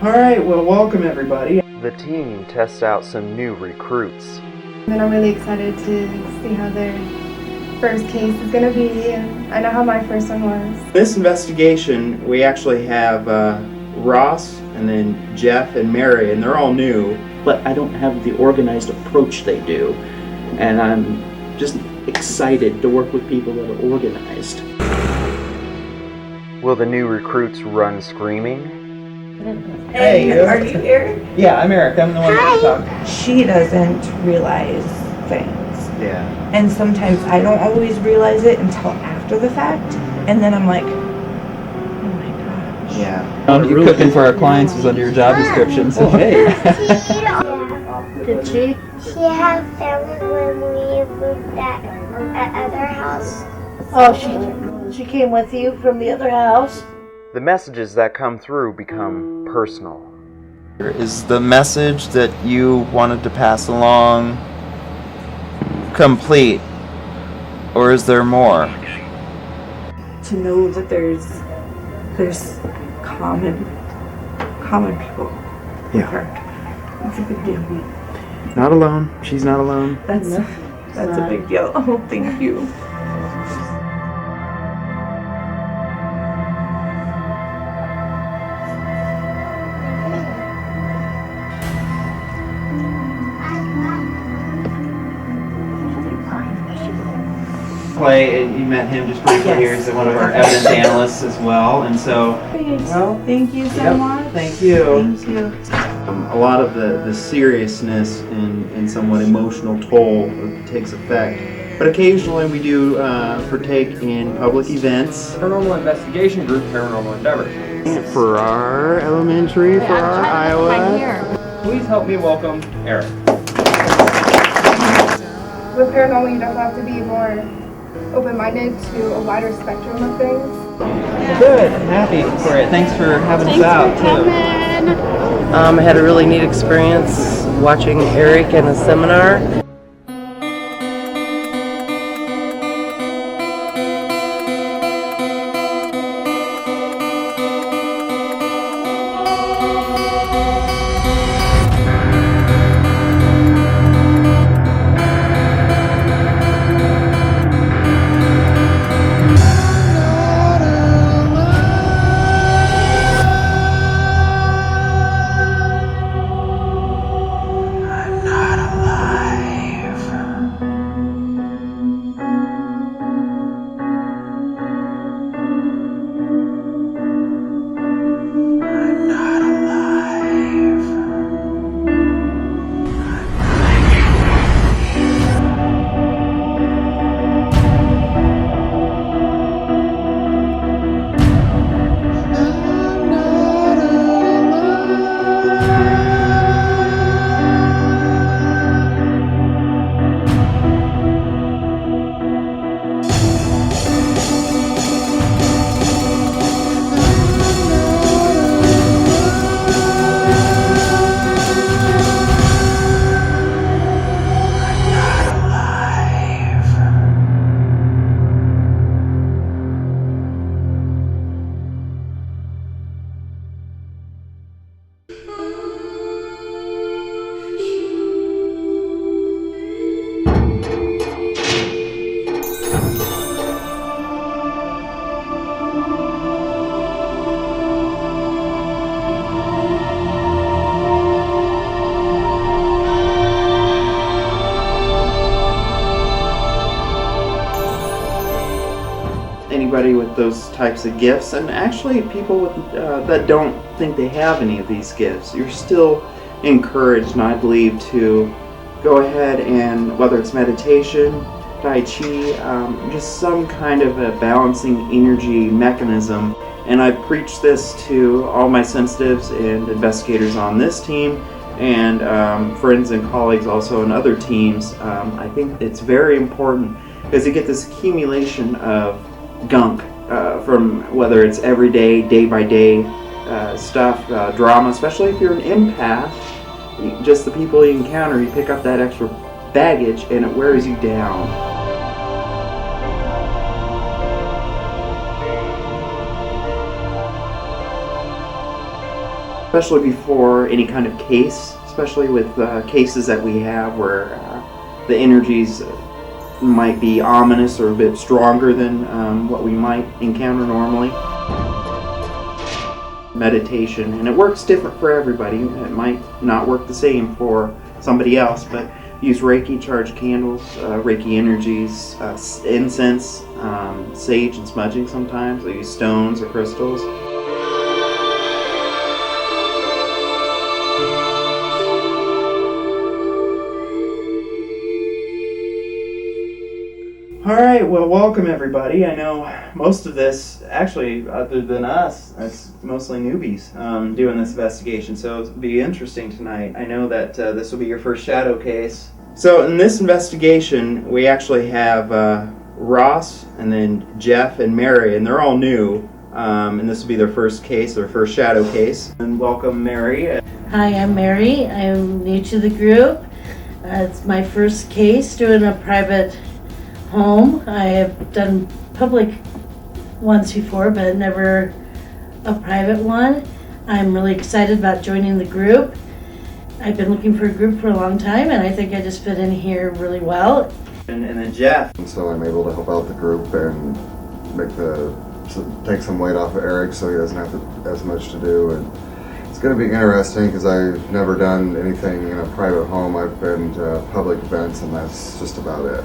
Alright, well, welcome everybody. The team tests out some new recruits. And I'm really excited to see how their first case is going to be, and I know how my first one was. This investigation, we actually have Ross and then Jeff and Mary, and they're all new. But I don't have the organized approach they do, and I'm just excited to work with people that are organized. Will the new recruits run screaming? Hey, are you Eric? Yeah, I'm Eric. I'm the one that talks. She doesn't realize things. Yeah. And sometimes I don't always realize it until after the fact. And then I'm like, oh my gosh. Yeah. You cooking for our clients is under your job description, so hey. Did she? She had family when we moved at other house. Oh, she came with you from the other house? The messages that come through become personal. Is the message that you wanted to pass along complete, or is there more? To know that there's common people with her. It's a big deal. Not alone. She's not alone. That's a big deal. Oh, thank you. Clay, and you met him just briefly here. He's one of our evidence analysts as well, and so. Well, Thank you so much. Thank you. Thank you. A lot of the seriousness and somewhat emotional toll takes effect. But occasionally we do partake in public events. Paranormal Investigation Group, Paranormal Endeavors. For our elementary, for our Iowa. Please help me welcome Eric. With paranormal, you don't have to be more open-minded to a wider spectrum of things. Good, I'm happy for it. Thanks for having us out, too. I had a really neat experience watching Eric in a seminar. Anybody with those types of gifts, and actually people with, that don't think they have any of these gifts, you're still encouraged, and I believe, to go ahead and, whether it's meditation, Tai Chi, just some kind of a balancing energy mechanism. And I preach this to all my sensitives and investigators on this team, and friends and colleagues also in other teams. I think it's very important because you get this accumulation of gunk from whether it's everyday, day-by-day stuff, drama, especially if you're an empath. Just the people you encounter, you pick up that extra baggage and it wears you down. especially before any kind of case, especially with cases that we have where the energies might be ominous or a bit stronger than what we might encounter normally. Meditation, and it works different for everybody. It might not work the same for somebody else, but use Reiki, charged candles, Reiki energies, incense, sage and smudging sometimes. I use stones or crystals. Alright, well, welcome everybody. I know most of this, actually, other than us, it's mostly newbies doing this investigation, so it'll be interesting tonight. I know that this will be your first shadow case. So in this investigation, we actually have Ross, and then Jeff and Mary, and they're all new. And this will be their first case, their first shadow case. And welcome, Mary. Hi, I'm Mary. I'm new to the group. It's my first case doing a private home. I have done public ones before, but never a private one. I'm really excited about joining the group. I've been looking for a group for a long time, and I think I just fit in here really well. And then Jeff. And so I'm able to help out the group and take some weight off of Eric so he doesn't have as much to do. And it's going to be interesting because I've never done anything in a private home. I've been to public events, and that's just about it.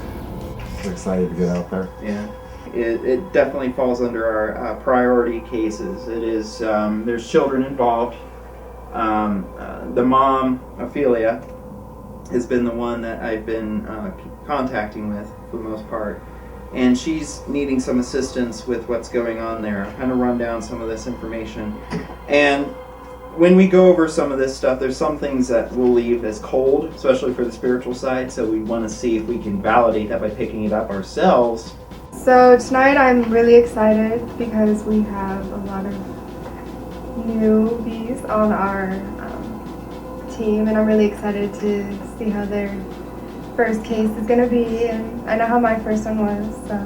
Excited to get out there. Yeah, it definitely falls under our priority cases. It is, there's children involved. The mom, Ophelia, has been the one that I've been contacting with for the most part. And she's needing some assistance with what's going on there. I'll kind of run down some of this information. And when we go over some of this stuff, there's some things that we'll leave as cold, especially for the spiritual side, so we want to see if we can validate that by picking it up ourselves. So tonight I'm really excited because we have a lot of newbies on our team, and I'm really excited to see how their first case is going to be, and I know how my first one was, so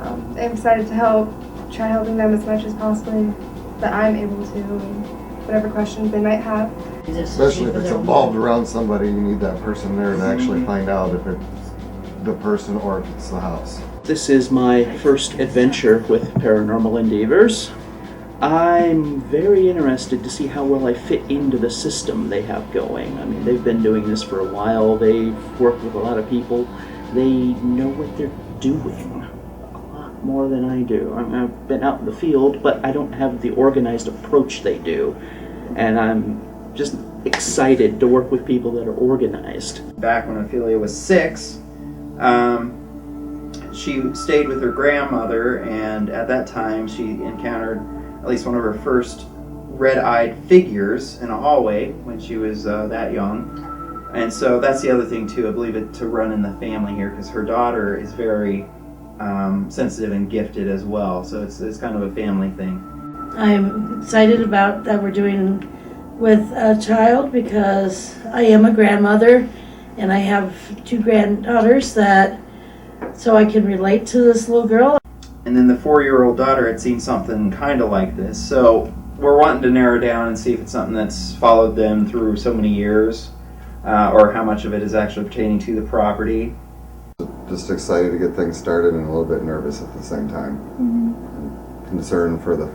I'm excited to try helping them as much as possible that I'm able to, and whatever questions they might have. Especially if it's involved around somebody, you need that person there to actually find out if it's the person or if it's the house. This is my first adventure with Paranormal Endeavors. I'm very interested to see how well I fit into the system they have going. I mean, they've been doing this for a while. They've worked with a lot of people. They know what they're doing a lot more than I do. I've been out in the field, but I don't have the organized approach they do. And I'm just excited to work with people that are organized. Back when Ophelia was 6, she stayed with her grandmother, and at that time she encountered at least one of her first red-eyed figures in a hallway when she was that young. And so that's the other thing too, I believe it to run in the family here, because her daughter is very sensitive and gifted as well, so it's kind of a family thing. I'm excited about that we're doing with a child because I am a grandmother and I have 2 granddaughters so I can relate to this little girl. And then the 4-year-old daughter had seen something kind of like this, so we're wanting to narrow down and see if it's something that's followed them through so many years, or how much of it is actually pertaining to the property. Just excited to get things started and a little bit nervous at the same time. Concerned for the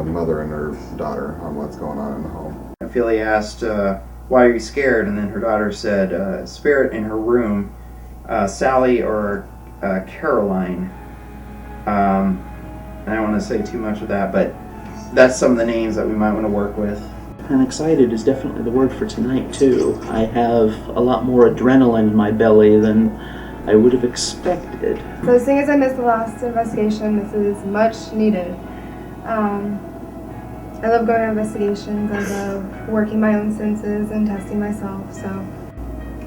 mother and her daughter on what's going on in the home. Ophelia asked, why are you scared? And then her daughter said, spirit in her room, Sally or Caroline. I don't want to say too much of that, but that's some of the names that we might want to work with. And excited is definitely the word for tonight too. I have a lot more adrenaline in my belly than I would have expected. So seeing as I missed the last investigation, this is much needed. I love going to investigations. I love working my own senses and testing myself. So,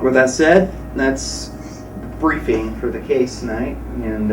with that said, that's briefing for the case tonight. And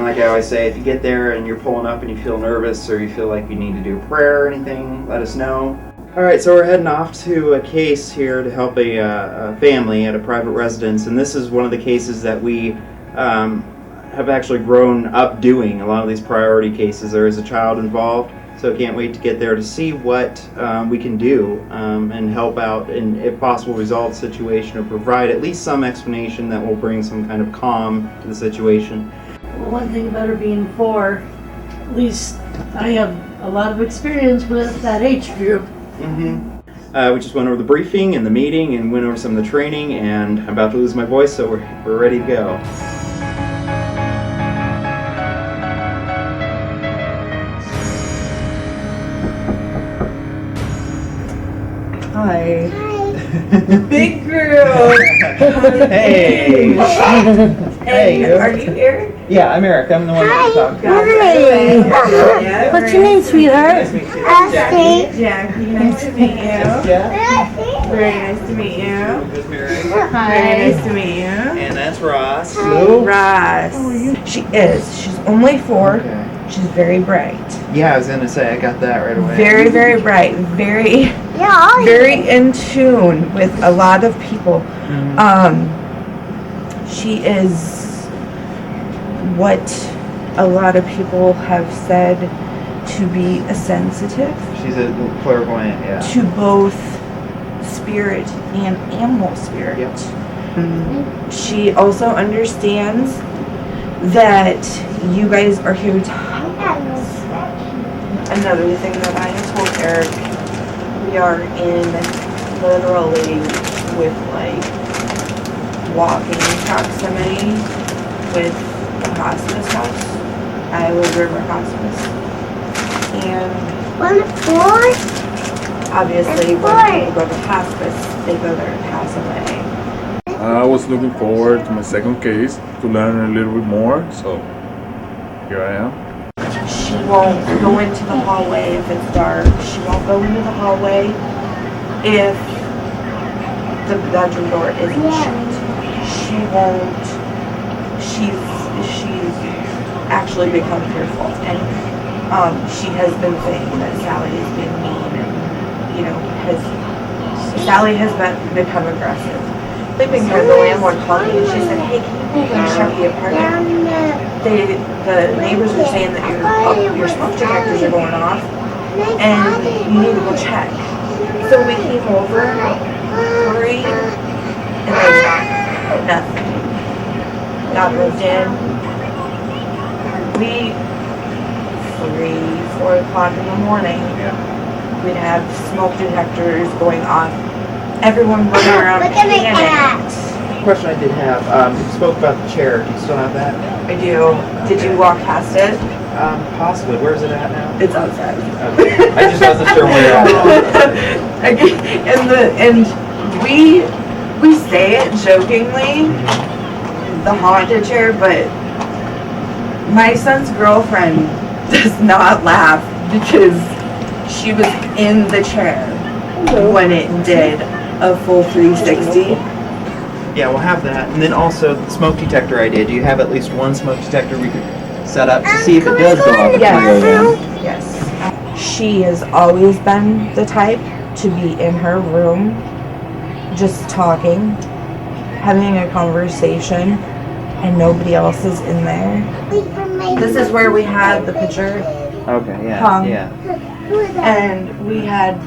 like I always say, if you get there and you're pulling up and you feel nervous or you feel like you need to do a prayer or anything, let us know. Alright, so we're heading off to a case here to help a family at a private residence, and this is one of the cases that we have actually grown up doing. A lot of these priority cases, there is a child involved, So can't wait to get there to see what we can do and help out in, if possible, resolve the situation or provide at least some explanation that will bring some kind of calm to the situation. One thing about her being 4, at least I have a lot of experience with that age group. We just went over the briefing and the meeting and went over some of the training, and I'm about to lose my voice, so we're ready to go. Hi. Big group. Hey. Hey, are you Eric? Yeah, I'm Eric. I'm the one that talked. Hi. What's your name, sweetheart? Jackie, nice to meet you. Very nice to meet you. Very nice to meet you. And that's Ross. Ross. She's only 4. She's very bright. Yeah, I was gonna say, I got that right away. Very, very bright. Very in tune with a lot of people. She is what a lot of people have said to be a sensitive. She's a clairvoyant, yeah. To both spirit and animal spirit. Yep. She also understands that you guys are here to help us. Another thing that I have told Eric, we are in literally with like walking proximity with the hospice house, Iowa River Hospice. And obviously when people go to hospice, they go there to pass away. I was looking forward to my second case to learn a little bit more, so here I am. She won't go into the hallway if it's dark. She won't go into the hallway if the bedroom door isn't shut. She won't. She's actually become fearful, and she has been saying that Sally has been mean, and Sally has become aggressive. Sleeping here, the landlord called me and she said, "Hey, can you go and check the apartment? The neighbors are saying that your smoke detectors are going off, and you need to go check." So we came over, hurried, and then nothing. Got moved in. 4 o'clock in the morning, we'd have smoke detectors going off. Everyone running around panicked. Question I did have, you spoke about the chair. Do you still have that? I do. Did you walk past it? Possibly. Where is it at now? It's outside. Okay. I just wasn't sure where it at. And we say it jokingly, the haunted chair, but my son's girlfriend does not laugh because she was in the chair when it did a full 360. Yeah, we'll have that. And then also the smoke detector idea. Do you have at least one smoke detector we could set up to see if it does go off at 3 a.m.? Yes. She has always been the type to be in her room, just talking, having a conversation, and nobody else is in there. This is where we had the picture hung. Yeah. And we had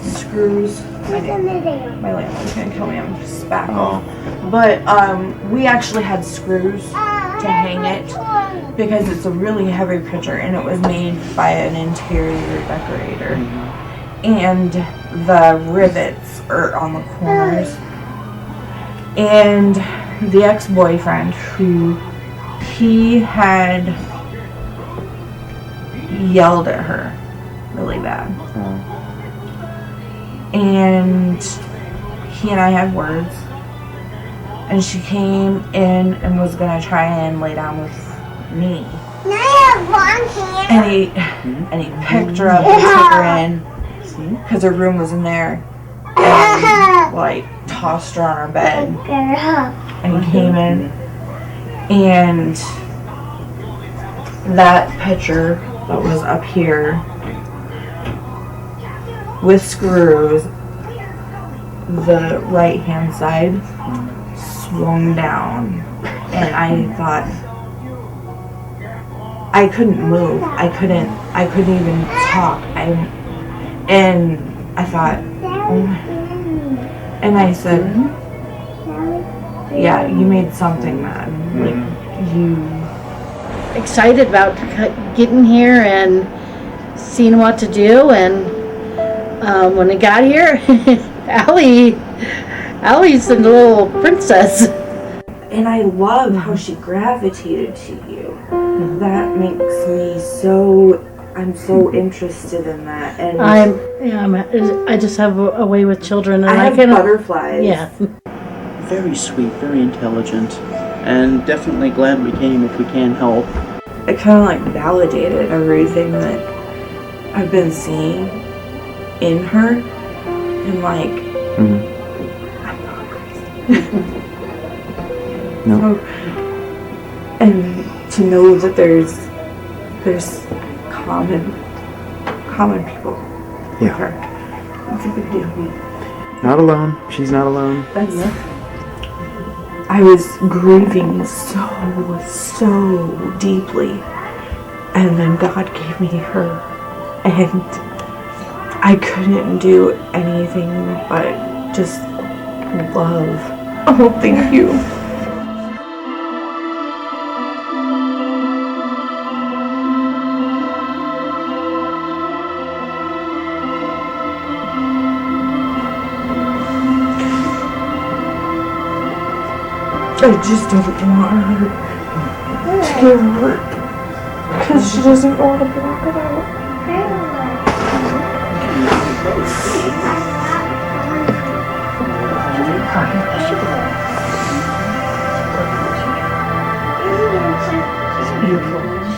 screws. My landlord's gonna kill me. I'm just spackle. But we actually had screws to hang it because it's a really heavy picture, and it was made by an interior decorator. And the rivets are on the corners. And the ex-boyfriend, who he had yelled at her really bad. And he and I had words, and she came in and was gonna try and lay down with me. And he picked her up and took her in because her room was in there, and like tossed her on her bed. And he came in, and that picture that was up here with screws, the right hand side swung down, and I thought, I couldn't move. I couldn't even talk. And I thought, oh my. And I said, yeah, you made something mad. Like, you. Excited about getting here and seeing what to do. And when I got here, Allie's a little princess. And I love how she gravitated to you. That makes me so. I'm so interested in that. And I just have a way with children. And I have butterflies. Yeah. Very sweet, very intelligent, and definitely glad we came if we can help. It kind of like validated everything that I've been seeing in her, and like, I'm not crazy. No. And to know that there's common people with her. It's a big deal. Not alone. She's not alone. I was grieving so deeply, and then God gave me her, and I couldn't do anything but just love. Oh, thank you. I just don't want her to get hurt because she doesn't want to block it out.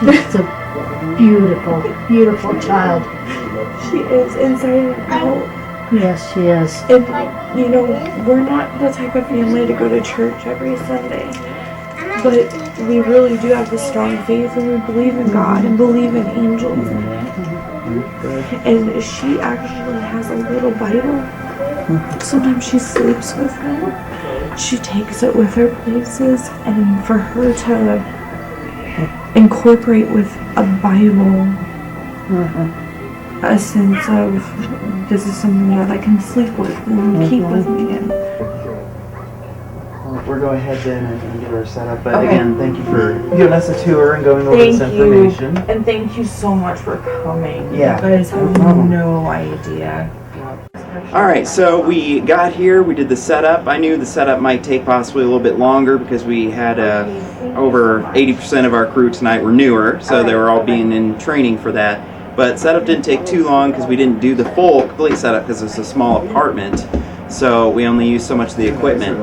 She's a beautiful, beautiful child. She is inside and out. Yes, she is. And, you know, we're not the type of family to go to church every Sunday. But we really do have a strong faith, and we believe in God and believe in angels. And she actually has a little Bible. Sometimes she sleeps with it. She takes it with her places, and for her to incorporate with a Bible a sense of, this is something that I can sleep with and keep with me. And we'll go ahead then and get her set up. But again, thank you for giving us a tour and going over this information. And thank you so much for coming. Yeah. You guys have no idea. Alright, so we got here, we did the setup. I knew the setup might take possibly a little bit longer because we had over 80% of our crew tonight were newer, so they were all being in training for that. But setup didn't take too long because we didn't do the full complete setup because it's a small apartment, so we only used so much of the equipment.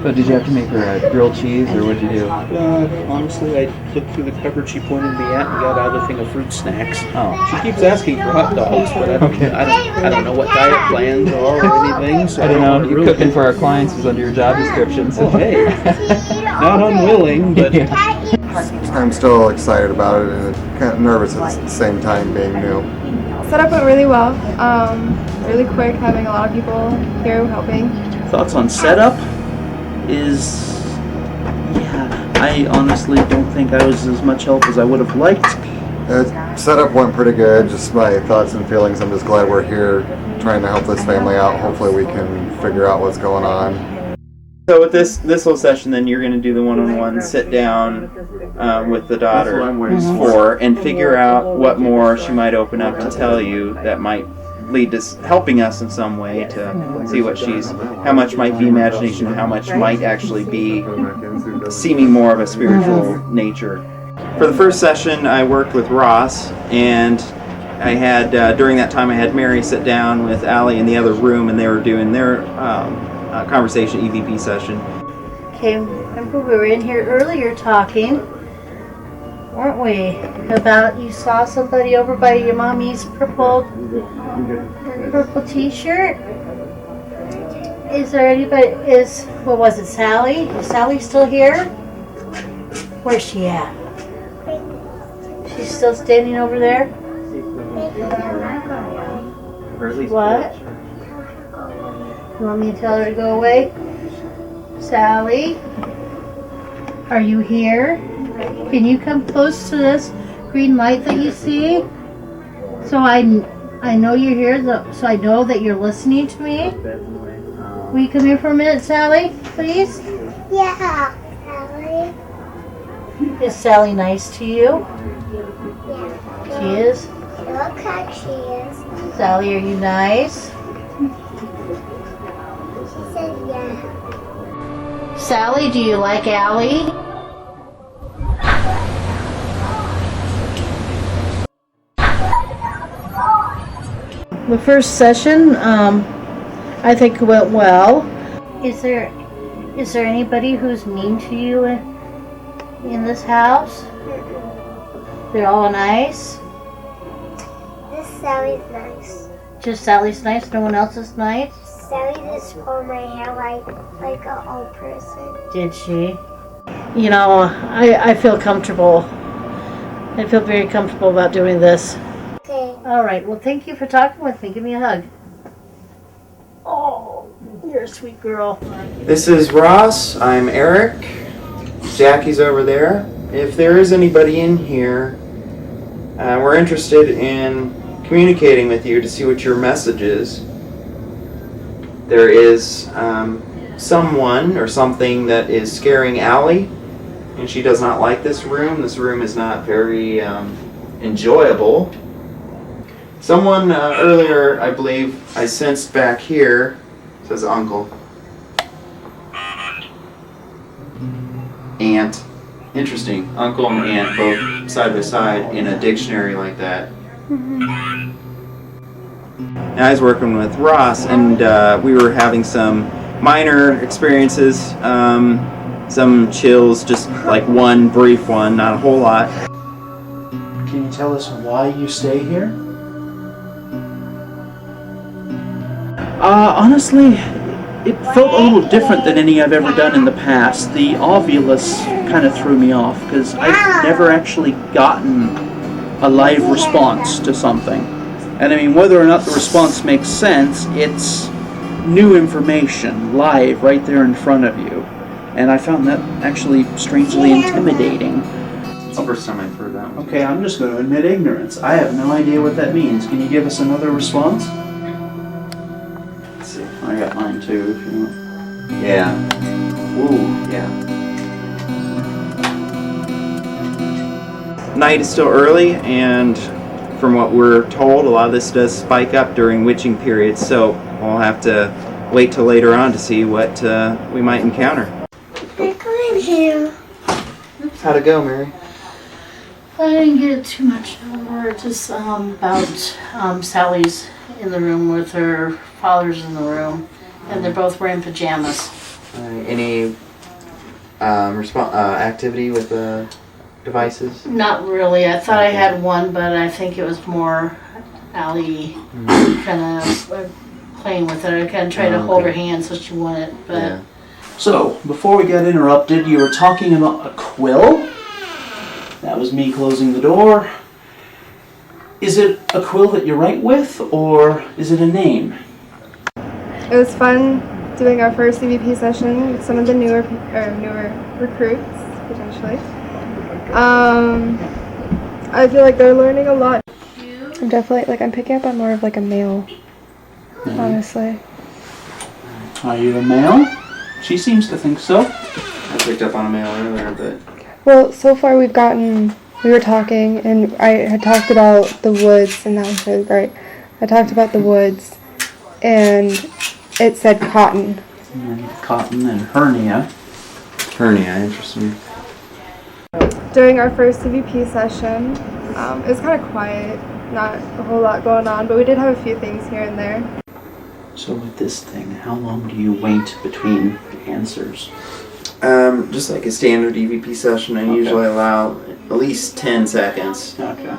But did you have to make her a grilled cheese, or what did you do? Honestly, I looked through the cupboard she pointed me at and got out a thing of fruit snacks. Oh. She keeps asking for hot dogs, but I don't know what diet plans are or anything. So I don't know. You're cooking for our clients was under your job description. So. Oh, hey. Not unwilling, but... I'm still excited about it and kind of nervous at the same time being new. Setup went really well. Really quick, having a lot of people here helping. Thoughts on setup is... Yeah, I honestly don't think I was as much help as I would have liked. Setup went pretty good. Just my thoughts and feelings. I'm just glad we're here trying to help this family out. Hopefully we can figure out what's going on. So with this little session, then you're going to do the one-on-one sit down with the daughter for and figure out what more she might open up to tell you that might lead to helping us in some way to see what how much might be imagination, how much might actually be seeming more of a spiritual nature. For the first session, I worked with Ross, and I had during that time I had Mary sit down with Allie in the other room, and they were doing their conversation EVP session. Okay, remember we were in here earlier talking, weren't we? About you saw somebody over by your mommy's purple t-shirt? Is there anybody, what was it, Sally? Is Sally still here? Where's she at? She's still standing over there? What? You want me to tell her to go away? Sally? Are you here? Can you come close to this green light that you see? So I know you're here, so I know that you're listening to me. Will you come here for a minute, Sally, please? Yeah, Sally. Is Sally nice to you? Yeah. She is? She looks like she is. Sally, are you nice? She says yeah. Sally, do you like Allie? The first session, I think went well. Is there anybody who's mean to you in this house? They're all nice? This Sally's nice. Just Sally's nice? No one else is nice? Sally just pulled my hair like an old person. Did she? You know, I feel comfortable. I feel very comfortable about doing this. Okay. All right. Well, thank you for talking with me. Give me a hug. Oh, you're a sweet girl. This is Ross. I'm Eric. Jackie's over there. If there is anybody in here, we're interested in communicating with you to see what your message is. There is someone or something that is scaring Allie, and she does not like this room. This room is not very enjoyable. Someone earlier, I believe, I sensed back here, says uncle. Aunt. Interesting. Uncle and aunt both side by side in a dictionary like that. I was working with Ross, and we were having some minor experiences, some chills, just like one brief one, not a whole lot. Can you tell us why you stay here? Honestly, it felt a little different than any I've ever done in the past. The Ovulus kind of threw me off because I've never actually gotten a live response to something. And I mean, whether or not the response makes sense, it's new information, live, right there in front of you. And I found that actually strangely intimidating. It's the first time I've heard that one. Okay, I'm just going to admit ignorance. I have no idea what that means. Can you give us another response? Let's see. I got mine too, if you want. Yeah. Ooh, yeah. Night is still early, and from what we're told, a lot of this does spike up during witching periods, so we'll have to wait till later on to see what we might encounter. I go in here. How'd it go, Mary? I didn't get too much more. Just about Sally's in the room with her father's in the room, and they're both wearing pajamas. Any activity with the devices? Not really. I thought I had one, but I think it was more Allie kind of playing with it. I kind of tried to hold her hand so she wouldn't, but... Yeah. So, before we got interrupted, you were talking about a quill. That was me closing the door. Is it a quill that you write with, or is it a name? It was fun doing our first EVP session with some of the newer recruits, potentially. I feel like they're learning a lot. I'm definitely, I'm picking up on more of a male, honestly. Are you a male? She seems to think so. I picked up on a male earlier, but... Well, so far we were talking, and I had talked about the woods, and that was really great. I talked about the woods, and it said cotton. And cotton and hernia. Hernia, interesting. During our first CVP session, it was kind of quiet, not a whole lot going on, but we did have a few things here and there. So with this thing, how long do you wait between answers? Just like a standard EVP session, I usually allow at least 10 seconds. Okay.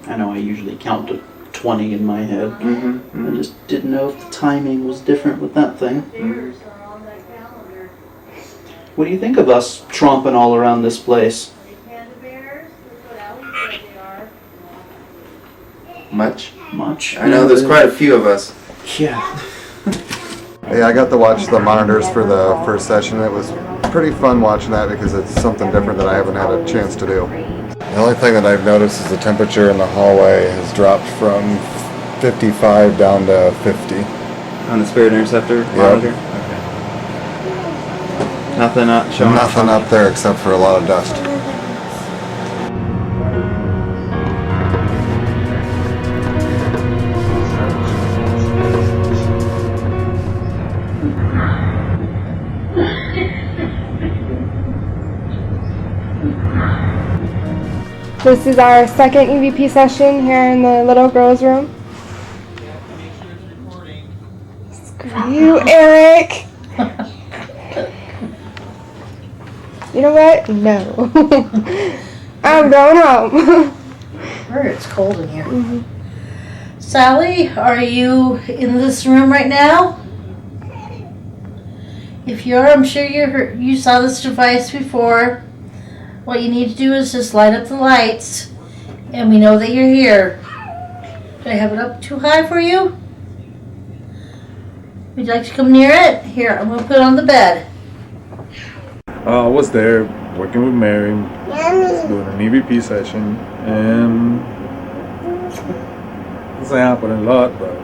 I know I usually count to 20 in my head. I just didn't know if the timing was different with that thing. What do you think of us tromping all around this place? Much? Much? I know there's quite a few of us. Yeah. Yeah, I got to watch the monitors for the first session. It was pretty fun watching that because it's something different that I haven't had a chance to do. The only thing that I've noticed is the temperature in the hallway has dropped from 55 down to 50. On the spirit interceptor monitor? Okay. Nothing up showing Nothing up there except for a lot of dust. This is our second EVP session here in the little girls' room. Screw you, Eric! You know what? No. I'm going home. It's cold in here. Sally, are you in this room right now? If you are, I'm sure you saw this device before. What you need to do is just light up the lights, and we know that you're here. Do I have it up too high for you? Would you like to come near it? Here, I'm going to put it on the bed. I was there working with Mary, doing an EVP session, and this ain't happening a lot, but...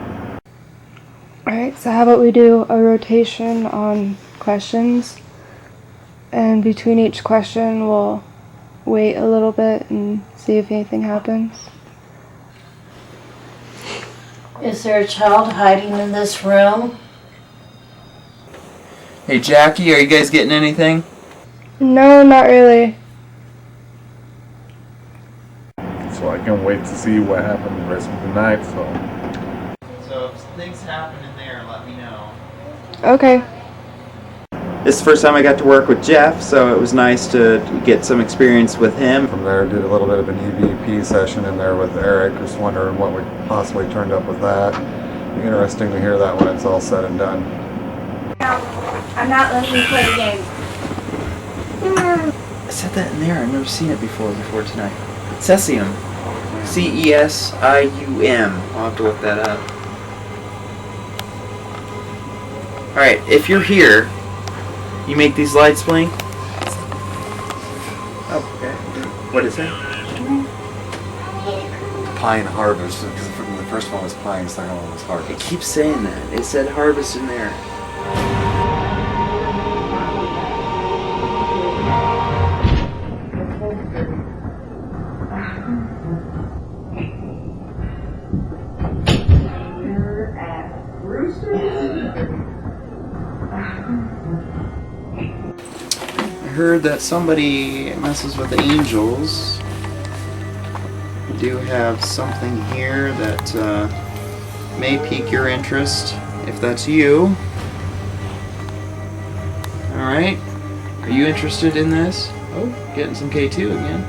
Alright, so how about we do a rotation on questions, and between each question we'll wait a little bit and see if anything happens. Is there a child hiding in this room? Hey Jackie, are you guys getting anything? No, not really. So I can't wait to see what happens the rest of the night, so if things happen in there, let me know. Okay. This is the first time I got to work with Jeff, so it was nice to get some experience with him. From there, did a little bit of an EVP session in there with Eric, just wondering what we possibly turned up with that. Be interesting to hear that when it's all said and done. I'm not letting you play the game. I said that in there. I've never seen it before tonight. Cesium. C-E-S-I-U-M. I'll have to look that up. Alright, if you're here, you make these lights blink. Oh, okay. What is that? Pine Harvest, because the first one was Pine, the second one was Harvest. It keeps saying that. It said Harvest in there. I heard that somebody messes with the angels. We do have something here that may pique your interest, if that's you. Alright. Are you interested in this? Oh, getting some K2 again.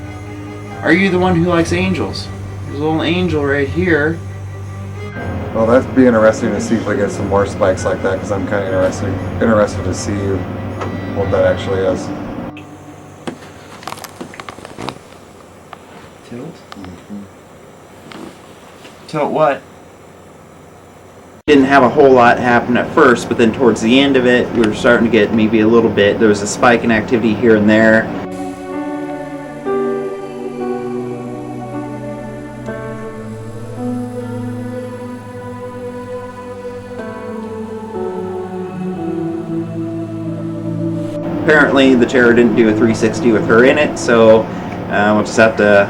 Are you the one who likes angels? There's a little angel right here. Well, that'd be interesting to see if we get some more spikes like that, because I'm kind of interested to see what that actually is. Tilt? Tilt what? Didn't have a whole lot happen at first, but then towards the end of it, we were starting to get maybe a little bit. There was a spike in activity here and there. Apparently the chair didn't do a 360 with her in it, so we'll just have to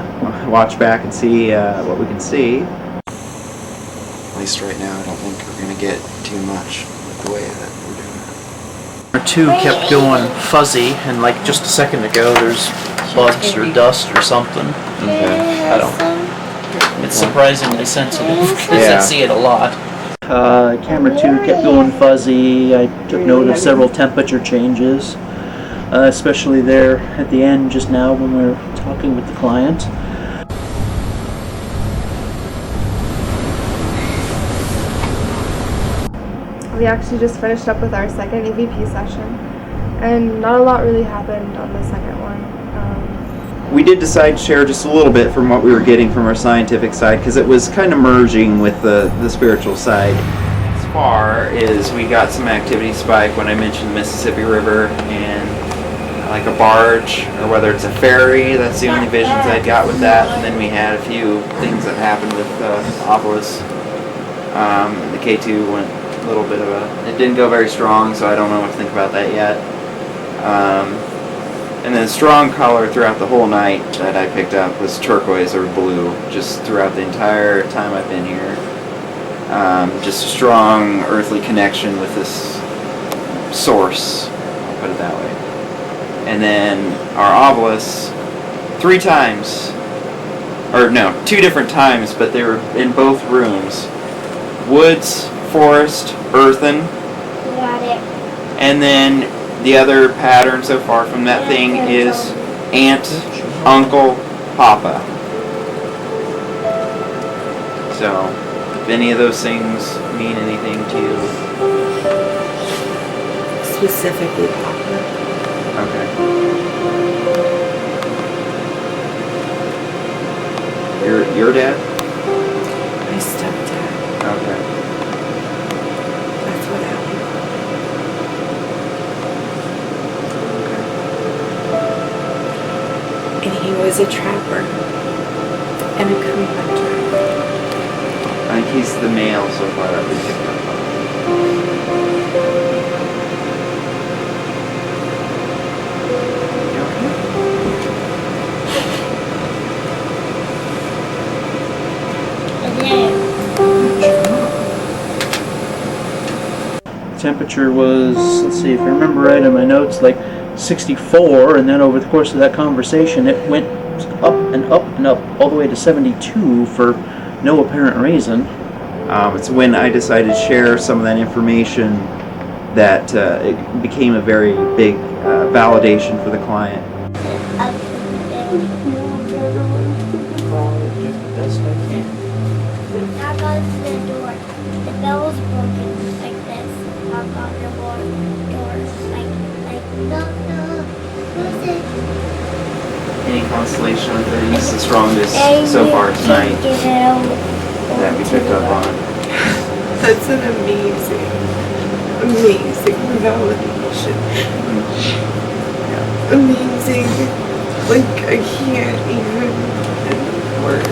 watch back and see what we can see. At least right now I don't think we're going to get too much with the way that we're doing it. Our two kept going fuzzy, and like just a second ago there's bugs or dust or something. Okay. I don't. It's surprisingly sensitive because Yeah. I see it a lot. Camera 2 kept going fuzzy. I took note of several temperature changes, especially there at the end just now when we were talking with the client. We actually just finished up with our second EVP session, and not a lot really happened on the second one. We did decide to share just a little bit from what we were getting from our scientific side, because it was kind of merging with the spiritual side. far is we got some activity spike when I mentioned the Mississippi River and like a barge, or whether it's a ferry. That's the only visions I got with that. And then we had a few things that happened with Obelisk. The K2 went a little bit of it didn't go very strong, so I don't know what to think about that yet. And then strong color throughout the whole night that I picked up was turquoise or blue, just throughout the entire time I've been here. Just a strong earthly connection with this source, I'll put it that way. And then our obelisk, 3 times, or no, 2 different times, but they were in both rooms. Woods, forest, earthen. Got it. And then the other pattern so far from that thing is aunt, uncle, papa. So, if any of those things mean anything to you. Specifically papa. Okay. Your dad? My stepdad. Okay. That's what happened. And he was a trapper and a Cree hunter. I think he's the male so far that we picked up on. Temperature was, let's see if I remember right in my notes, like 64, and then over the course of that conversation it went up and up and up all the way to 72 for no apparent reason. It's when I decided to share some of that information that it became a very big validation for the client. Knock on the door. The bell was broken like this. Knock on the door. Like knock, knock. Who's it? Any constellation of things the strongest so far tonight that we picked up on. That's an amazing validation. Amazing. Like, I can't even word.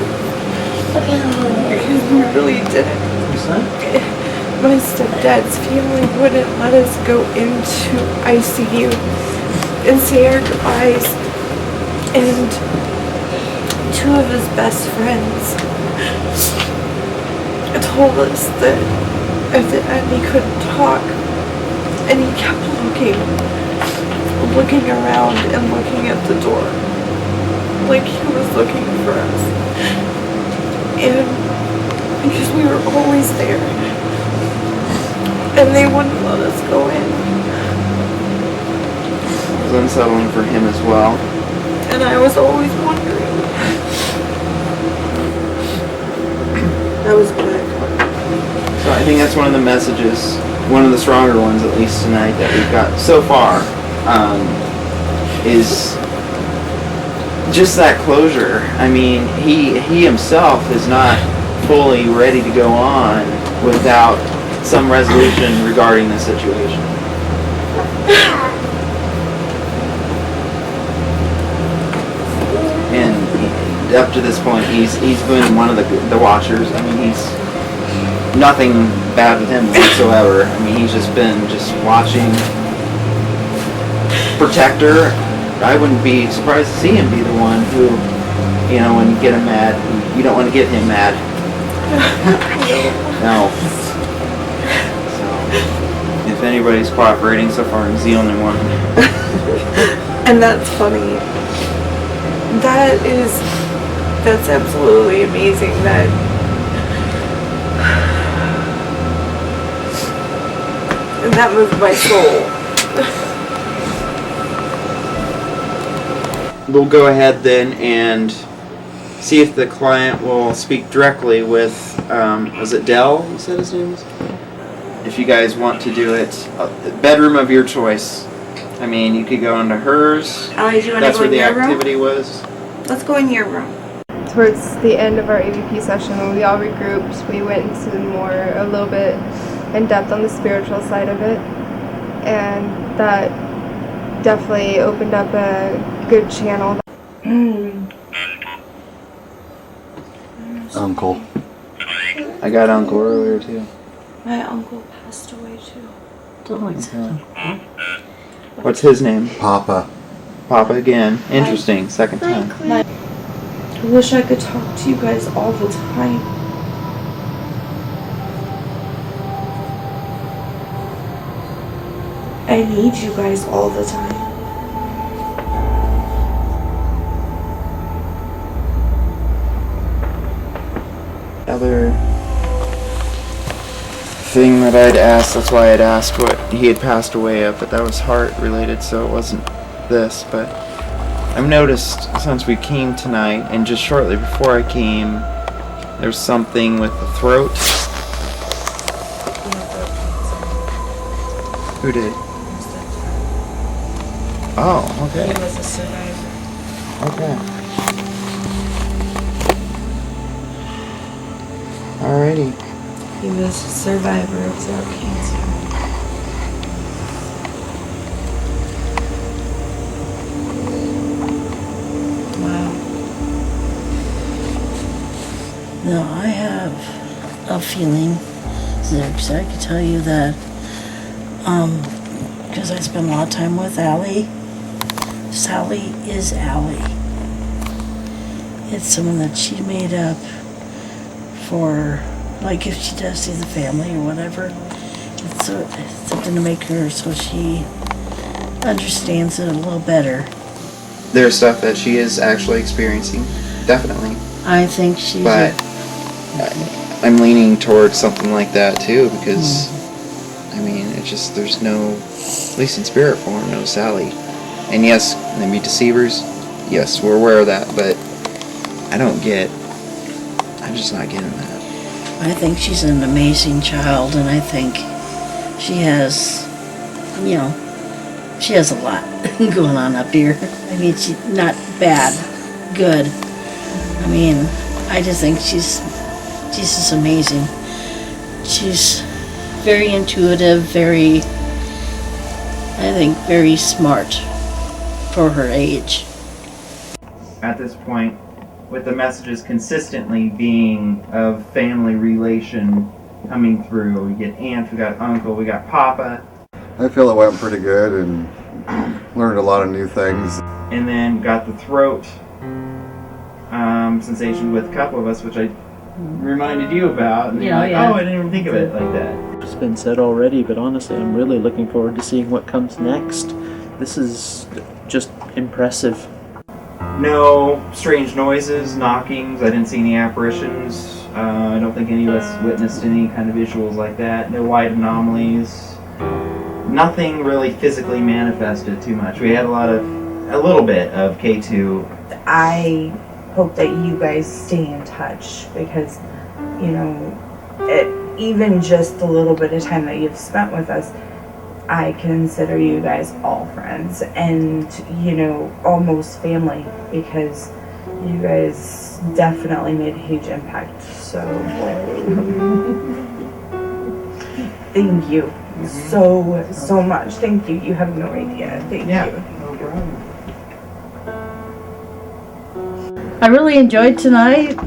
Because we really didn't. My stepdad's family wouldn't let us go into ICU and say our goodbyes. And 2 of his best friends told us that at the end he couldn't talk. And he kept looking around and looking at the door. Like he was looking for us. And because we were always there. And they wouldn't let us go in. It was unsettling for him as well. And I was always wondering. That was good. So I think that's one of the messages, one of the stronger ones at least tonight that we've got so far, is just that closure. I mean, he himself is not fully ready to go on without some resolution regarding the situation. And up to this point, he's been one of the watchers. I mean, he's nothing bad with him whatsoever. I mean, he's just been watching, protector. I wouldn't be surprised to see him be the one who, you know, when you get him mad, you don't want to get him mad. No. So, if anybody's cooperating so far, he's the only one. And that's funny. That's absolutely amazing that moved my soul. We'll go ahead then and see if the client will speak directly with, was it Dell, you said his name was? If you guys want to do it, bedroom of your choice. I mean, you could go into hers. Allie, do you want to That's go where in the your room? activity was. Let's go in your room. Towards the end of our AVP session, when we all regrouped, we went into a little bit in depth on the spiritual side of it, and that definitely opened up a good channel. Uncle. I got Uncle earlier too. My uncle passed away too. What's his name? Papa. Papa again. Interesting. Second time. I wish I could talk to you guys all the time. I need you guys all the time. Other thing that I'd asked, that's why I'd asked what he had passed away of, but that was heart related, so it wasn't this. But I've noticed since we came tonight, and just shortly before I came, there's something with the throat. Who did? Oh, okay. He was a survivor. Okay. Alrighty. He was a survivor of throat cancer. Wow. No, I have a feeling, because I could tell you that, because I spent a lot of time with Allie. Sally is Allie. It's someone that she made up for, like if she does see the family or whatever. It's something to make her so she understands it a little better. There's stuff that she is actually experiencing. Definitely. I think she's But I'm leaning towards something like that too, because I mean, it's just, there's no, at least in spirit form, no Sally. And yes, they be deceivers. Yes, we're aware of that, but I'm just not getting that. I think she's an amazing child, and I think she has, she has a lot going on up here. I mean, she's not bad, good. I mean, I just think she's just amazing. She's very intuitive, very smart for her age. At this point, with the messages consistently being of family relation coming through, we get aunt, we got uncle, we got papa. I feel it went pretty good and learned a lot of new things. And then got the throat sensation with a couple of us, which I reminded you about. And you're like, oh, I didn't even think of it like that. It's been said already, but honestly, I'm really looking forward to seeing what comes next. This is just impressive. No strange noises, knockings. I didn't see any apparitions. I don't think any of us witnessed any kind of visuals like that. No white anomalies. Nothing really physically manifested too much. We had a little bit of K2. I hope that you guys stay in touch because, even just the little bit of time that you've spent with us, I consider you guys all friends and, almost family because you guys definitely made a huge impact. So, thank you so much. Thank you. You have no idea. Thank you. No problem. I really enjoyed tonight. It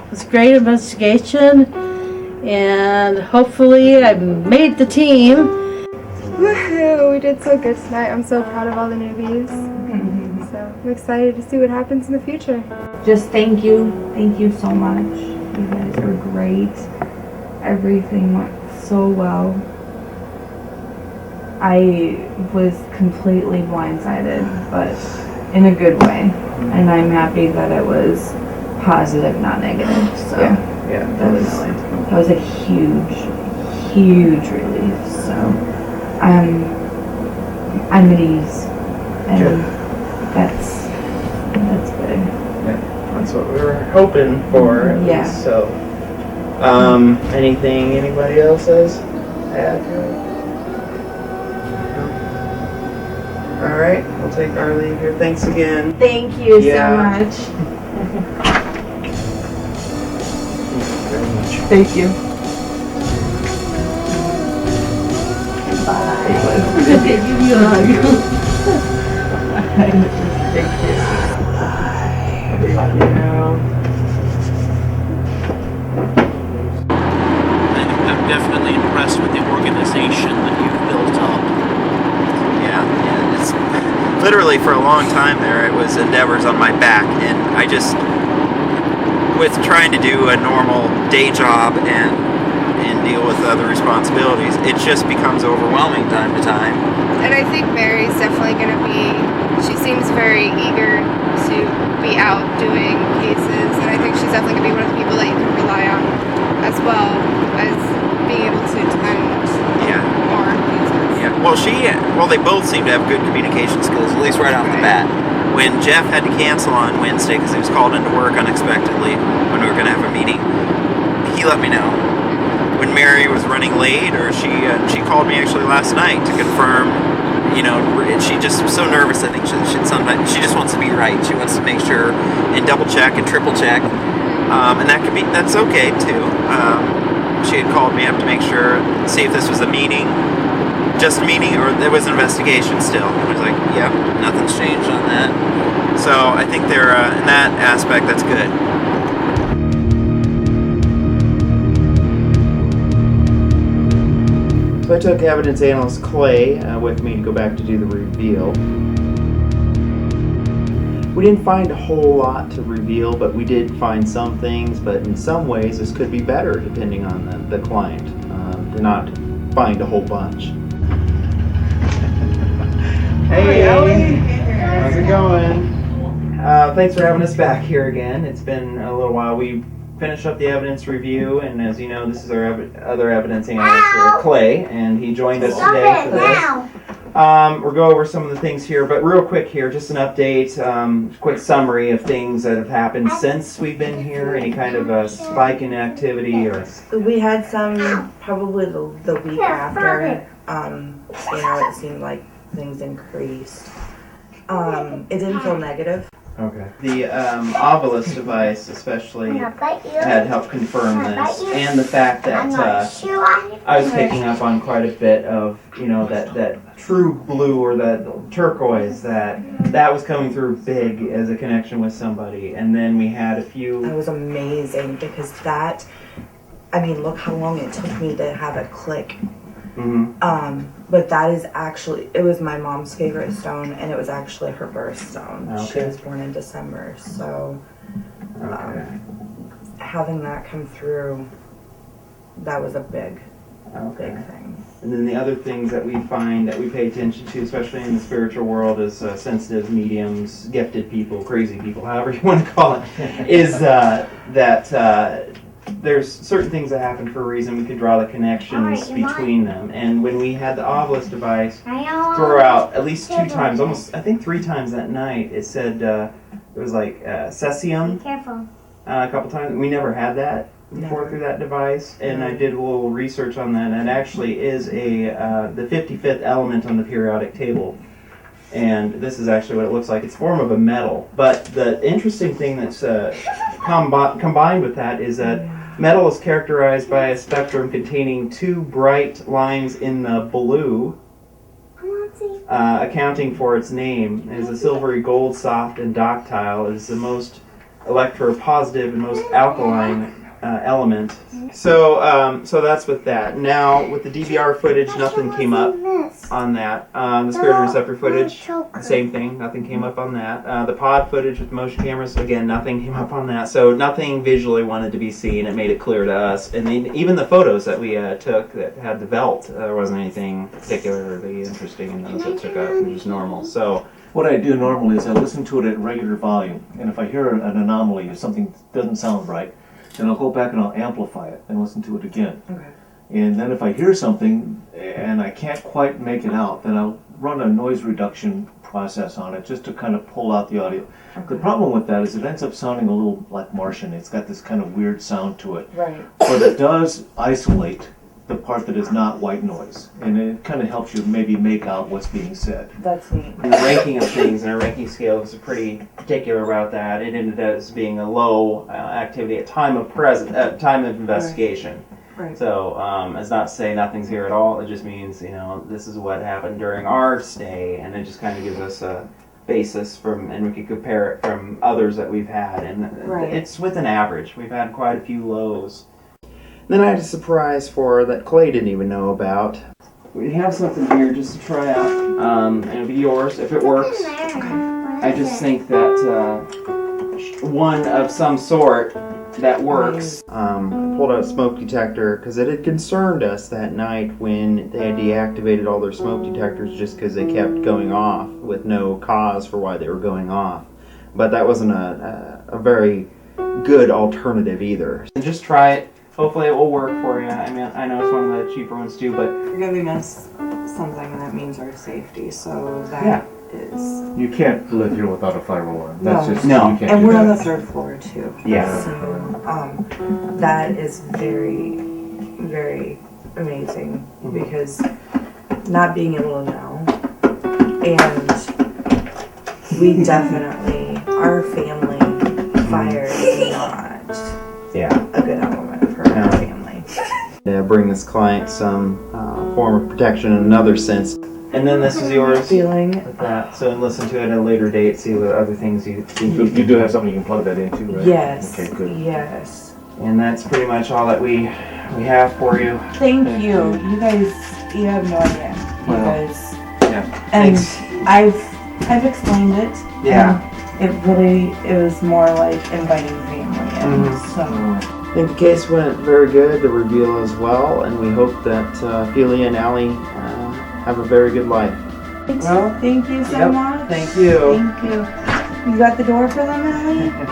was a great investigation, and hopefully I made the team. Woohoo! We did so good tonight. I'm so proud of all the newbies. So I'm excited to see what happens in the future. Just thank you. Thank you so much. You guys were great. Everything went so well. I was completely blindsided, but in a good way. And I'm happy that it was positive, not negative. So Yeah, that was a huge relief. So I'm at ease, and that's good. Yeah, that's what we were hoping for. At least, so, anything anybody else has to add to it? All right, we'll take our leave here. Thanks again. Thank you so much. Very much. Thank you. Bye. Give you a hug. Thank you. I'm definitely impressed with the organization that you've built up. Yeah, it's literally for a long time there. It was endeavors on my back, and I just, with trying to do a normal day job and deal with other responsibilities, it just becomes overwhelming time to time. And I think Mary's definitely going to be, she seems very eager to be out doing cases, and I think she's definitely going to be one of the people that you can rely on as well as being able to attend more cases. Yeah. Well, they both seem to have good communication skills, at least right off the bat. When Jeff had to cancel on Wednesday because he was called into work unexpectedly when we were going to have a meeting, he let me know. When Mary was running late, or she called me actually last night to confirm, she just was so nervous. I think sometimes she just wants to be right. She wants to make sure and double check and triple check, and that's okay too. She had called me up to make sure, see if this was a meeting, just a meeting, or there was an investigation still. I was like, yep, nothing's changed on that. So I think they're in that aspect, that's good. So I took evidence analyst Clay with me to go back to do the reveal. We didn't find a whole lot to reveal, but we did find some things, but in some ways this could be better depending on the client, to not find a whole bunch. Hey, Ellie! How's it going? Thanks for having us back here again. It's been a little while. We finished up the evidence review, and as you know, this is our other evidence analyst here, Clay, and he joined us today for this. We'll go over some of the things here, but real quick here, just an update, quick summary of things that have happened since we've been here, any kind of a spike in activity or... We had some probably the week after, it seemed like things increased. It didn't feel negative. Okay. The Ovilus device especially had helped confirm this, and the fact that I was picking up on quite a bit of, that true blue or that turquoise, that was coming through big as a connection with somebody. And then we had a few... That was amazing because look how long it took me to have it click. Mm-hmm. But that is actually, it was my mom's favorite stone, and it was actually her birthstone. Okay. She was born in December, so having that come through, that was a big thing. And then the other things that we find that we pay attention to, especially in the spiritual world, is sensitive mediums, gifted people, crazy people, however you want to call it, is that there's certain things that happen for a reason. We can draw the connections between them. And when we had the Ovilus device throw out at least 2 times, almost I think 3 times that night, it said it was like cesium. A couple times. We never had that before through that device, and I did a little research on that, and it actually is the 55th element on the periodic table. And this is actually what it looks like. It's a form of a metal. But the interesting thing that's combined with that is that metal is characterized by a spectrum containing 2 bright lines in the blue, accounting for its name. It is a silvery gold, soft, and ductile. It is the most electropositive and most alkaline element. So that's with that. Now, with the DVR footage, nothing came up on that. The spirit receptor footage, same thing. Nothing came up on that. The pod footage with motion cameras, again, nothing came up on that. So nothing visually wanted to be seen. It made it clear to us. And even the photos that we took that had the belt, there wasn't anything particularly interesting in those that took up. It was normal. So What I do normally is I listen to it at regular volume, and if I hear an anomaly or something doesn't sound right, then I'll go back and I'll amplify it and listen to it again. Okay. And then if I hear something and I can't quite make it out, then I'll run a noise reduction process on it just to kind of pull out the audio. Okay. The problem with that is it ends up sounding a little like Martian. It's got this kind of weird sound to it. Right. But it does isolate the part that is not white noise, and it kind of helps you maybe make out what's being said. That's neat. The ranking of things, and our ranking scale was pretty particular about that. It ended up as being a low activity at time of investigation. Right. So it's not to say nothing's here at all. It just means, you know, this is what happened during our stay, and it just kind of gives us a basis from, and we can compare it from others that we've had, and it's with an average. We've had quite a few lows. Then I had a surprise for her that Clay didn't even know about. We have something here just to try out. It'll be yours if it works. I just think that one of some sort that works. I pulled out a smoke detector because it had concerned us that night when they had deactivated all their smoke detectors just because they kept going off with no cause for why they were going off. But that wasn't a very good alternative either. And just try it. Hopefully it will work for you. I mean, I know it's one of the cheaper ones too, but You're giving us something that means our safety, so that is... You can't live here without a fire alarm. That's No. just, No. you can't And do we're on that. the 3rd floor too. Yeah. So that is very, very amazing because not being able to know, and we definitely, our family fire is not a good element for our family. Bring this client some form of protection in another sense. And then this is yours. Feeling with that. So listen to it at a later date, see what other things you think You do have something you can plug that into, right? Yes. Okay, good. Yes. And that's pretty much all that we have for you. Thank you. You guys, you have no idea. You Well, guys. Yeah. And Thanks. I've explained it. Yeah. And it was more like inviting family in. So I think the case went very good, the reveal as well, and we hope that Ophelia and Allie have a very good life. well, thank you so much. Thank you. Thank you. You got the door for them, Allie? All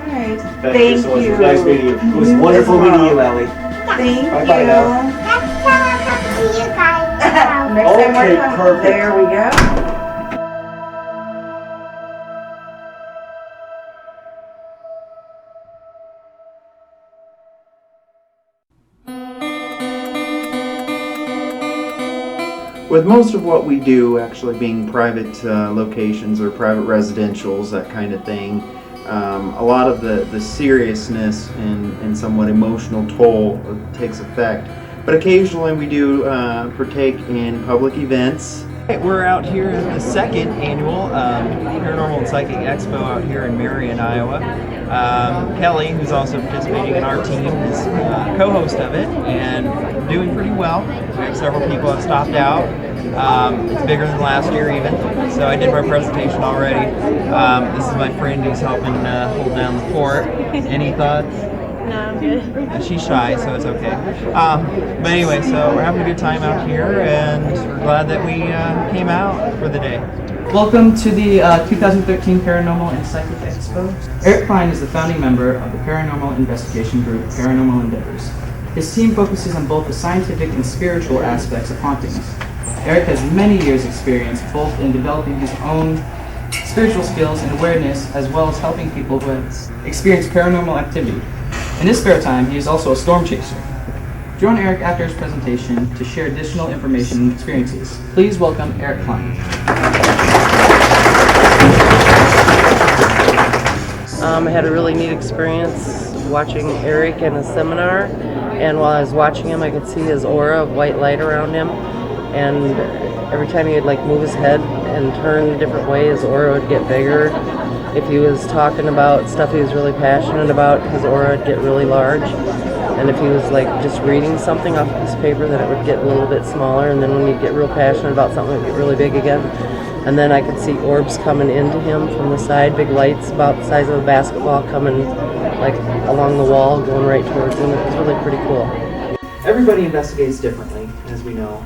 right. Thank you so much. It was nice meeting you. It was You wonderful as well. meeting you, Ellie. Thank Bye-bye you. now. Next time I'll come see you guys. Next time Okay, we're coming. perfect. There we go. With most of what we do actually being private locations or private residentials, that kind of thing, a lot of the seriousness and somewhat emotional toll takes effect. But occasionally we do partake in public events. We're out here at the 2nd annual Paranormal and Psychic Expo out here in Marion, Iowa. Kelly, who's also participating in our team, is co-host of it and doing pretty well. We have several people have stopped out. It's bigger than last year even, so I did my presentation already. This is my friend who's helping hold down the fort. Any thoughts? No, I'm good. She's shy, so it's okay. But anyway, so we're having a good time out here, and we're glad that we came out for the day. Welcome to the 2013 Paranormal and Psychic Expo. Eric Kline is the founding member of the paranormal investigation group Paranormal Endeavors. His team focuses on both the scientific and spiritual aspects of hauntings. Eric has many years' experience both in developing his own spiritual skills and awareness, as well as helping people who have experienced paranormal activity. In his spare time, he is also a storm chaser. Join Eric after his presentation to share additional information and experiences. Please welcome Eric Kline. I had a really neat experience watching Eric in a seminar, and while I was watching him, I could see his aura of white light around him, and every time he would like move his head and turn a different way, his aura would get bigger. If he was talking about stuff he was really passionate about, his aura would get really large. And if he was like just reading something off a piece of paper, then it would get a little bit smaller, and then when he'd get real passionate about something, it would get really big again. And then I could see orbs coming into him from the side, big lights about the size of a basketball coming like along the wall, going right towards him. It was really pretty cool. Everybody investigates differently, as we know.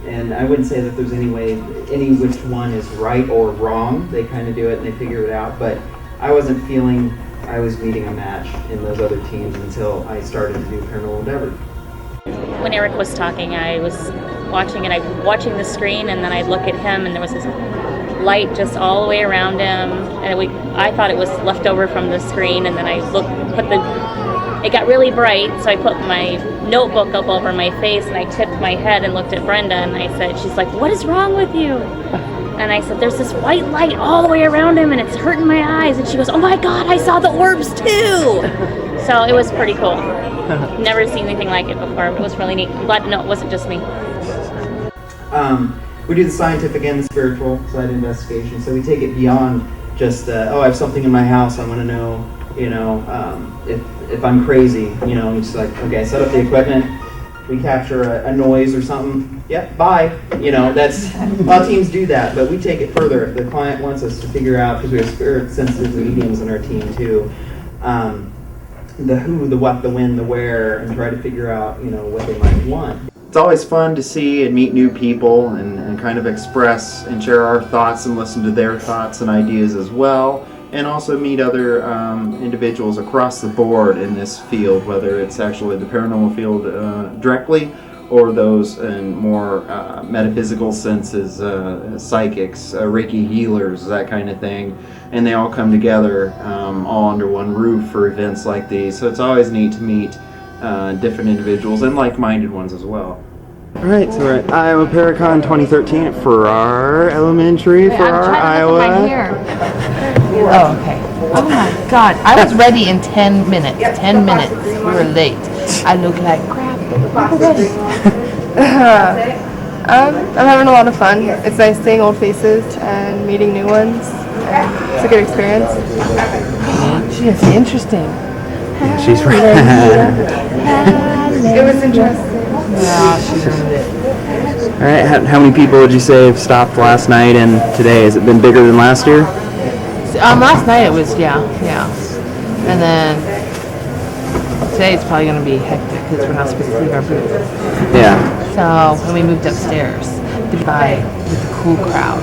And I wouldn't say that there's any which one is right or wrong. They kind of do it and they figure it out. But I wasn't feeling I was meeting a match in those other teams until I started to do Paranormal Endeavor. When Eric was talking, I was watching it. I'm watching the screen, and then I'd look at him, and there was this light just all the way around him. And I thought it was left over from the screen, and then I it got really bright, so I put my notebook up over my face, and I tipped my head and looked at Brenda, and I said, she's like, "What is wrong with you?" And I said, "There's this white light all the way around him, and it's hurting my eyes." And she goes, "Oh my God, I saw the orbs too." So it was pretty cool. Never seen anything like it before, but it was really neat. I'm glad to know it wasn't just me. We do the scientific and the spiritual side of investigation, so we take it beyond just, I have something in my house, I want to know, if I'm crazy, it's like, okay, set up the equipment, we capture a noise or something, yep, bye. That's, a lot of teams do that, but we take it further. If the client wants us to figure out, because we have spirit sensitive mediums in our team too, the who, the what, the when, the where, and try to figure out, what they might want. It's always fun to see and meet new people and kind of express and share our thoughts and listen to their thoughts and ideas as well, and also meet other individuals across the board in this field, whether it's actually the paranormal field directly or those in more metaphysical senses, psychics, Reiki healers, that kind of thing. And they all come together all under one roof for events like these. So it's always neat to meet different individuals and like-minded ones as well. Alright, so we're at Iowa Paracon 2013 at Farrar Elementary, Farrar, Iowa. Oh, okay. Oh my God. I was ready in 10 minutes. 10 minutes. We were late. I look like crap. I'm ready. I'm having a lot of fun. It's nice seeing old faces and meeting new ones. It's a good experience. She is interesting. She's right. It was interesting. Yeah, she learned it. Alright, how many people would you say have stopped last night and today? Has it been bigger than last year? Last night it was, yeah. And then today it's probably going to be hectic because we're not supposed to leave our booth. Yeah. So, and we moved upstairs to buy with the cool crowd.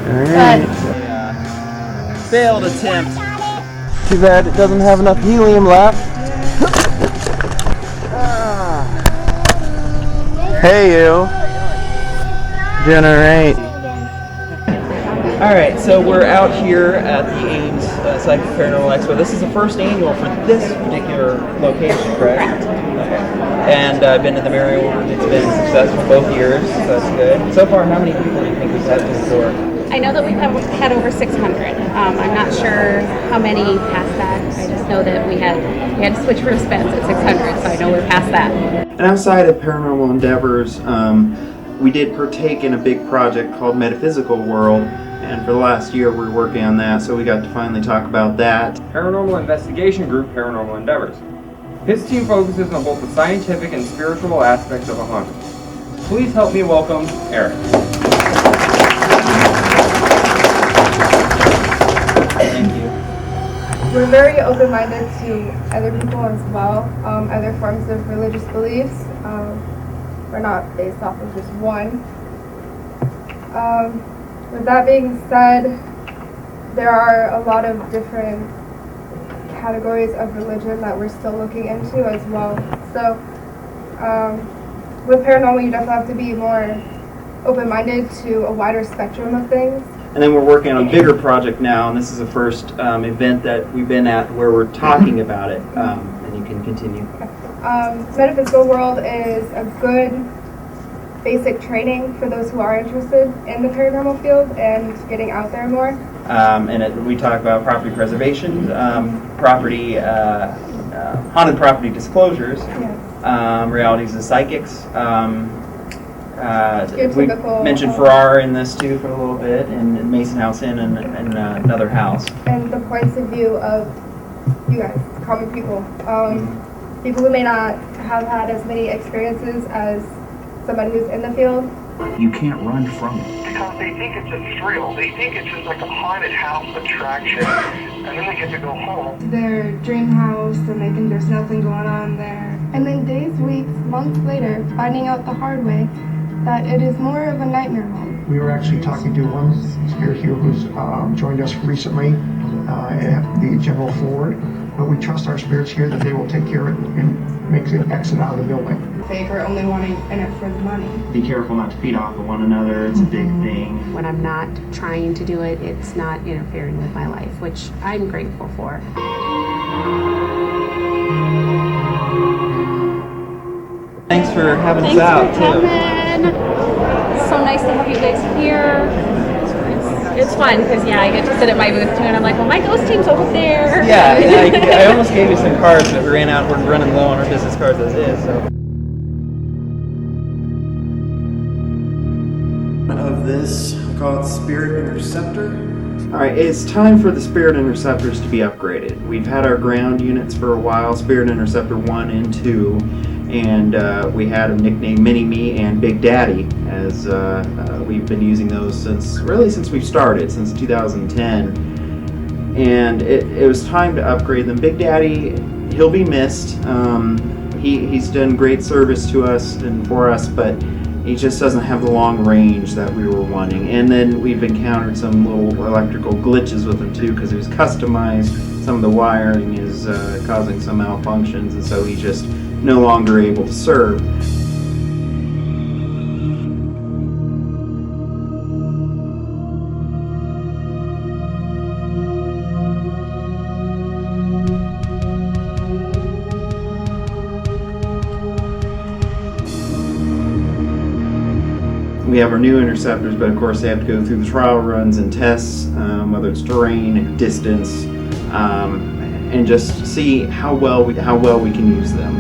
Alright. Failed attempt. Too bad it doesn't have enough helium left. Hey you. Doing alright. Alright, so we're out here at the Ames Psychic Paranormal Expo. This is the first annual for this particular location, correct? Okay. And I've been to the Merriweather. It's been successful both years, so that's good. So far, how many people do you think we've had before? I know that we've had over 600. I'm not sure how many past that. I just know that we had to switch wristbands at 600, so I know we're past that. And outside of paranormal endeavors, we did partake in a big project called Metaphysical World, and for the last year we're working on that, so we got to finally talk about that. Paranormal Investigation Group Paranormal Endeavors. His team focuses on both the scientific and spiritual aspects of a hunt. Please help me welcome Eric. Thank you. We're very open-minded to other people as well, other forms of religious beliefs. We're not based off of just one. With that being said, there are a lot of different categories of religion that we're still looking into as well. So with paranormal, you definitely have to be more open-minded to a wider spectrum of things. And then we're working on a bigger project now, and this is the first event that we've been at where we're talking about it, and you can continue. Metaphysical World is a good basic training for those who are interested in the paranormal field and getting out there more. We talk about property preservation, haunted property disclosures, yes. realities of psychics. We mentioned Farrar in this too for a little bit, and Mason House Inn and another house. And the points of view of you guys, common people. People who may not have had as many experiences as somebody who's in the field. You can't run from it. Because they think it's a thrill. They think it's just like a haunted house attraction. And then they get to go home. Their dream house, and they think there's nothing going on there. And then days, weeks, months later, finding out the hard way that it is more of a nightmare home. We were actually talking to one spirit here who's joined us recently at the general Ford. But we trust our spirits here that they will take care of it and make an exit out of the building. They are only wanting in it for the money. Be careful not to feed off of one another. It's a big thing. When I'm not trying to do it, it's not interfering with my life, which I'm grateful for. Thanks for having us out, too. Thanks for coming. So nice to have you guys here. It's fun because I get to sit at my booth too, and I'm like, well, my ghost team's over there. Yeah, and I almost gave you some cards, but we ran out. We're running low on our business cards as is. So. Of this, we call it Spirit Interceptor. Alright, it's time for the Spirit Interceptors to be upgraded. We've had our ground units for a while, Spirit Interceptor 1 and 2, and we had them nicknamed Mini-Me and Big Daddy, as we've been using those since we've started, since 2010. And it was time to upgrade them. Big Daddy, he'll be missed. He's done great service to us and for us, but he just doesn't have the long range that we were wanting. And then we've encountered some little electrical glitches with him too, because it was customized. Some of the wiring is causing some malfunctions, and so he's just no longer able to serve. We have our new interceptors, but of course they have to go through the trial runs and tests, whether it's terrain, distance, and just see how well we can use them.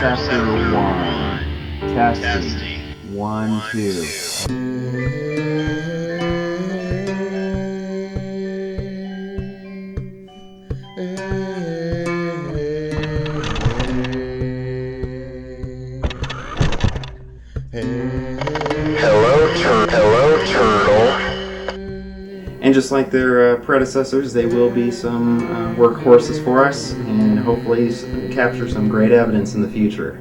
Interceptor 1. Testing. 1, 2. Hello, turtle. And just like their predecessors, they will be some workhorses for us, and hopefully capture some great evidence in the future.